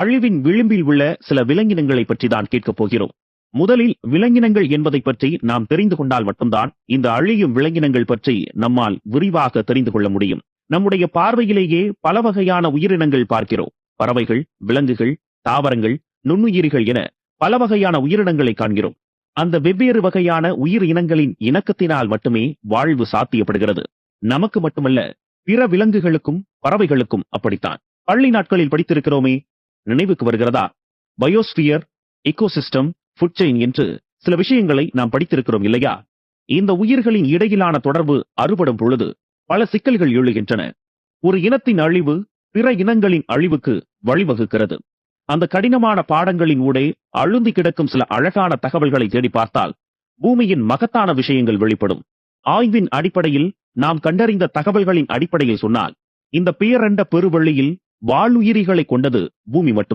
அழிவின் விளிம்பில் உள்ள சில விலங்கினங்களை பற்றி தான் கேட்கப் போகிறோம். முதலில் விலங்கினங்கள் என்பதை பற்றி நாம் தெரிந்து கொண்டால் மட்டும்தான் இந்த அழியும் விலங்கினங்கள் பற்றி நம்மால் விரிவாக தெரிந்து கொள்ள முடியும். நம்முடைய பார்வையிலேயே பல வகையான உயிரினங்கள் பார்க்கிறோம். பறவைகள், விலங்குகள், தாவரங்கள், நுண்ணுயிரிகள் என பல வகையான உயிரினங்களை காண்கிறோம். அந்த வெவ்வேறு வகையான உயிர் இனங்களின் இணக்கத்தினால் மட்டுமே வாழ்வு சாத்தியப்படுகிறது. நமக்கு மட்டுமல்ல, பிற விலங்குகளுக்கும் பறவைகளுக்கும் அப்படித்தான். பள்ளி நாட்களில் படித்திருக்கிறோமே, நினைவுக்கு வருகிறதா? பயோஸ்பியர், எக்கோசிஸ்டம், ஃபுட் செயின் என்று சில விஷயங்களை நாம் படித்திருக்கிறோம் இல்லையா? இந்த உயிர்களின் இடையிலான தொடர்பு அறுபடும் பொழுது பல சிக்கல்கள் எழுகின்றன. ஒரு இனத்தின் அழிவு பிற இனங்களின் அழிவுக்கு வழிவகுக்கிறது. அந்த கடினமான பாடங்களின் ஊடே அழுந்தி கிடக்கும் சில அழகான தகவல்களை தேடி பார்த்தால் பூமியின் மகத்தான விஷயங்கள் வெளிப்படும். ஆய்வின் அடிப்படையில் நாம் கண்டறிந்த தகவல்களின் அடிப்படையில் சொன்னால், இந்த பேரண்ட பெருவெளியில் வாழுயிரிகளை கொண்டது பூமி மட்டும்.